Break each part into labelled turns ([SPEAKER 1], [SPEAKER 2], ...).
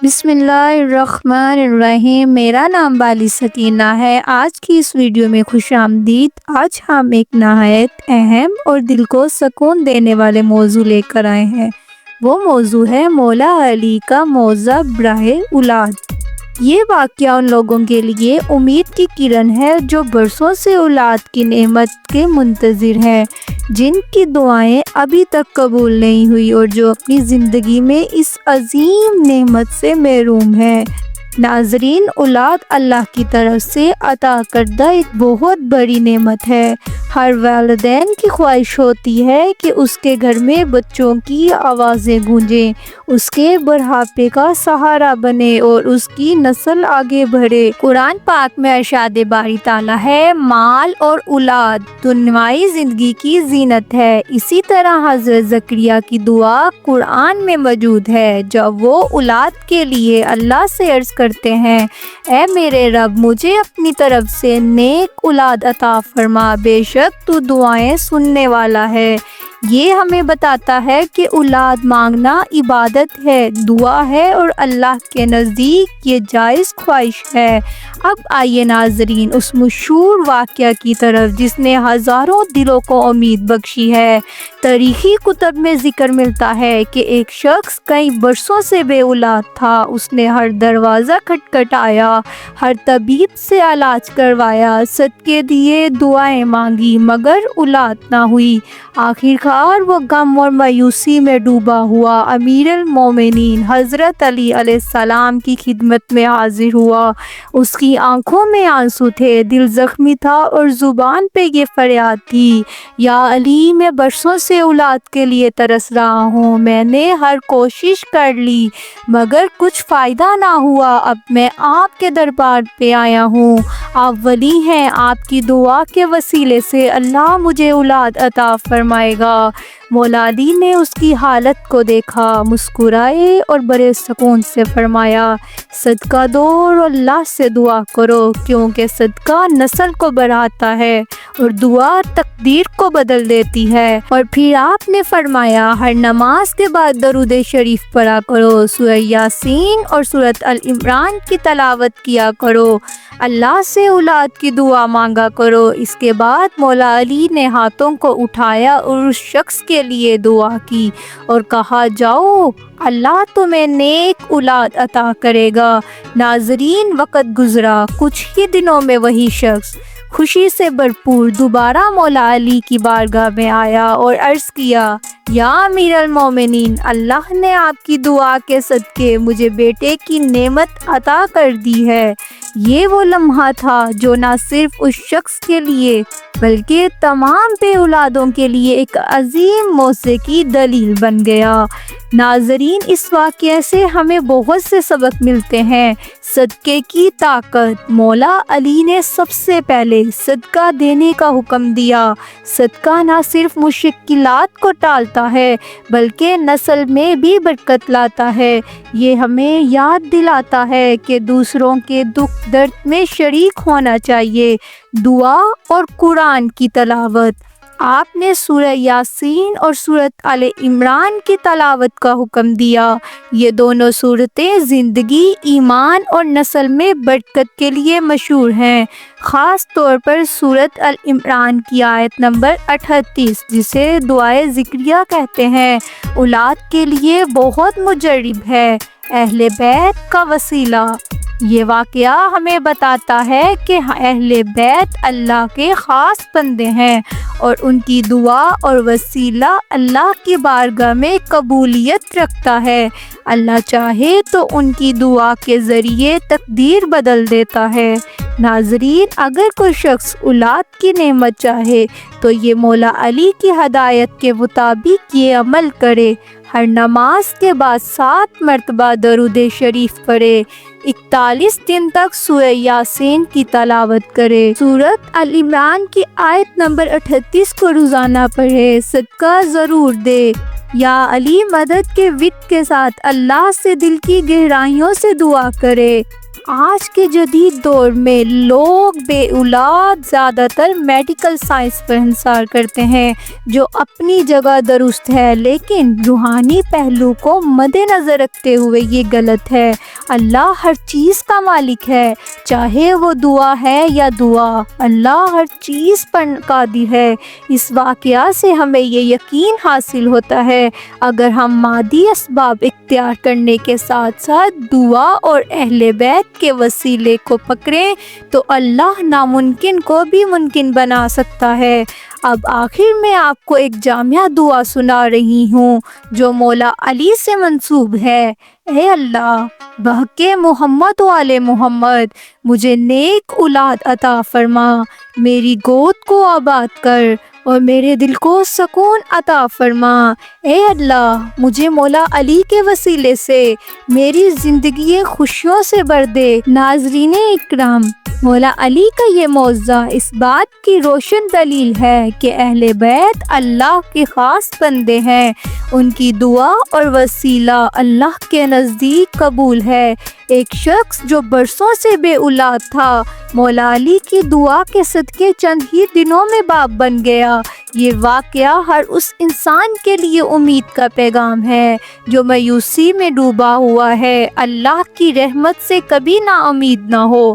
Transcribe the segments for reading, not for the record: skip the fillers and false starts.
[SPEAKER 1] بسم اللہ الرحمن الرحیم۔ میرا نام بالی سکینہ ہے۔ آج کی اس ویڈیو میں خوش آمدید۔ آج ہم ایک نہایت اہم اور دل کو سکون دینے والے موضوع لے کر آئے ہیں۔ وہ موضوع ہے مولا علی کا معجزہ براہ اولاد۔ یہ واقعہ ان لوگوں کے لیے امید کی کرن ہے جو برسوں سے اولاد کی نعمت کے منتظر ہیں، جن کی دعائیں ابھی تک قبول نہیں ہوئی اور جو اپنی زندگی میں اس عظیم نعمت سے محروم ہیں۔ ناظرین، اولاد اللہ کی طرف سے عطا کردہ ایک بہت بڑی نعمت ہے۔ ہر والدین کی خواہش ہوتی ہے کہ اس کے گھر میں بچوں کی آوازیں گونجیں، اس کے بڑھاپے کا سہارا بنے اور اس کی نسل آگے بڑھے۔ قرآن پاک میں ارشاد باری تعالیٰ ہے، مال اور اولاد دنیاوی زندگی کی زینت ہے۔ اسی طرح حضرت زکریا کی دعا قرآن میں موجود ہے جب وہ اولاد کے لیے اللہ سے عرض کرتے ہیں، اے میرے رب، مجھے اپنی طرف سے نیک اولاد عطا فرما، بے شک تو دعائیں سننے والا ہے۔ یہ ہمیں بتاتا ہے کہ اولاد مانگنا عبادت ہے، دعا ہے اور اللہ کے نزدیک یہ جائز خواہش ہے۔ اب آئیے ناظرین اس مشہور واقعہ کی طرف جس نے ہزاروں دلوں کو امید بخشی ہے۔ تاریخی کتب میں ذکر ملتا ہے کہ ایک شخص کئی برسوں سے بے اولاد تھا۔ اس نے ہر دروازہ کھٹکھٹایا، ہر طبیب سے علاج کروایا، صدقے دیے، دعائیں مانگی، مگر اولاد نہ ہوئی۔ آخرکار وہ غم اور مایوسی میں ڈوبا ہوا امیر المومنین حضرت علی علیہ السلام کی خدمت میں حاضر ہوا۔ اس کی آنکھوں میں آنسو تھے، دل زخمی تھا اور زبان پہ یہ فریاد تھی، یا علی، میں برسوں سے اولاد کے لیے ترس رہا ہوں، میں نے ہر کوشش کر لی مگر کچھ فائدہ نہ ہوا۔ اب میں آپ کے دربار پہ آیا ہوں، آپ ولی ہیں، آپ کی دعا کے وسیلے سے اللہ مجھے اولاد عطا فرمائے گا۔ مولا علی نے اس کی حالت کو دیکھا، مسکرائے اور بڑے سکون سے فرمایا، صدقہ دو اور اللہ سے دعا کرو، کیونکہ صدقہ نسل کو بڑھاتا ہے اور دعا تقدیر کو بدل دیتی ہے۔ اور پھر آپ نے فرمایا، ہر نماز کے بعد درود شریف پڑھا کرو، سورہ یاسین اور سورۃ آل عمران کی تلاوت کیا کرو، اللہ سے اولاد کی دعا مانگا کرو۔ اس کے بعد مولا علی نے ہاتھوں کو اٹھایا اور اس شخص کے لیے دعا کی اور کہا، جاؤ، اللہ تمہیں نیک اولاد عطا کرے گا۔ ناظرین، وقت گزرا، کچھ ہی دنوں میں وہی شخص خوشی سے بھرپور دوبارہ مولا علی کی بارگاہ میں آیا اور عرض کیا، یا امیر المومنین، اللہ نے آپ کی دعا کے صدقے مجھے بیٹے کی نعمت عطا کر دی ہے۔ یہ وہ لمحہ تھا جو نہ صرف اس شخص کے لیے بلکہ تمام بے اولادوں کے لیے ایک عظیم معجزے کی دلیل بن گیا۔ ناظرین، اس واقعے سے ہمیں بہت سے سبق ملتے ہیں۔ صدقے کی طاقت۔ مولا علی نے سب سے پہلے صدقہ دینے کا حکم دیا۔ صدقہ نہ صرف مشکلات کو ٹالتا ہے بلکہ نسل میں بھی برکت لاتا ہے۔ یہ ہمیں یاد دلاتا ہے کہ دوسروں کے دکھ درد میں شریک ہونا چاہیے۔ دعا اور قرآن کی تلاوت۔ آپ نے سورہ یاسین اور سورۃ آل عمران کی تلاوت کا حکم دیا۔ یہ دونوں سورتیں زندگی، ایمان اور نسل میں برکت کے لیے مشہور ہیں، خاص طور پر سورۃ آل عمران کی آیت نمبر 38 جسے دعائے ذکریہ کہتے ہیں، اولاد کے لیے بہت مجرب ہے، اہل بیت کا وسیلہ۔ یہ واقعہ ہمیں بتاتا ہے کہ اہل بیت اللہ کے خاص بندے ہیں اور ان کی دعا اور وسیلہ اللہ کی بارگاہ میں قبولیت رکھتا ہے۔ اللہ چاہے تو ان کی دعا کے ذریعے تقدیر بدل دیتا ہے۔ ناظرین، اگر کوئی شخص اولاد کی نعمت چاہے تو یہ مولا علی کی ہدایت کے مطابق یہ عمل کرے۔ ہر نماز کے بعد 7 مرتبہ درود شریف پڑھے، 41 دن تک سورہ یاسین کی تلاوت کرے، سورۃ آل عمران کی آیت نمبر 38 کو روزانہ پڑھے، صدقہ ضرور دے۔ یا علی مدد کے ود کے ساتھ اللہ سے دل کی گہرائیوں سے دعا کرے۔ آج کے جدید دور میں لوگ بے اولاد زیادہ تر میڈیکل سائنس پر انحصار کرتے ہیں، جو اپنی جگہ درست ہے، لیکن روحانی پہلو کو مد نظر رکھتے ہوئے یہ غلط ہے۔ اللہ ہر چیز کا مالک ہے، چاہے وہ دعا ہے یا دعا، اللہ ہر چیز پر قادر ہے۔ اس واقعہ سے ہمیں یہ یقین حاصل ہوتا ہے، اگر ہم مادی اسباب اختیار کرنے کے ساتھ ساتھ دعا اور اہل بیت کے وسیلے کو پکڑیں تو اللہ ناممکن کو بھی ممکن بنا سکتا ہے۔ اب آخر میں آپ کو ایک جامع دعا سنا رہی ہوں جو مولا علی سے منسوب ہے۔ اے اللہ، بحق محمد و آل محمد مجھے نیک اولاد عطا فرما، میری گود کو آباد کر اور میرے دل کو سکون عطا فرما۔ اے اللہ، مجھے مولا علی کے وسیلے سے میری زندگی خوشیوں سے بھر دے۔ ناظرین اکرام، مولا علی کا یہ معجزہ اس بات کی روشن دلیل ہے کہ اہل بیت اللہ کے خاص بندے ہیں، ان کی دعا اور وسیلہ اللہ کے نزدیک قبول ہے۔ ایک شخص جو برسوں سے بے اولاد تھا، مولا علی کی دعا کے صدقے چند ہی دنوں میں باپ بن گیا۔ یہ واقعہ ہر اس انسان کے لیے امید کا پیغام ہے جو مایوسی میں ڈوبا ہوا ہے۔ اللہ کی رحمت سے کبھی نا امید نہ ہو،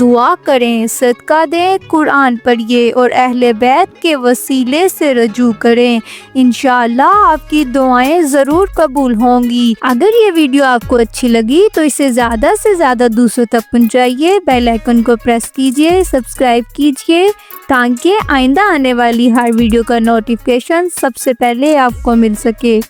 [SPEAKER 1] دعا کریں، صدقہ دیں، قرآن پڑھیے اور اہل بیت کے وسیلے سے رجوع کریں۔ انشاءاللہ آپ کی دعائیں ضرور قبول ہوں گی۔ اگر یہ ویڈیو آپ کو اچھی لگی تو اسے زیادہ سے زیادہ دوسروں تک پہنچائیے، بیل آئیکن کو پریس کیجیے، سبسکرائب کیجیے تاکہ آئندہ آنے والی ہر ویڈیو کا نوٹیفیکیشن سب سے پہلے آپ کو مل سکے۔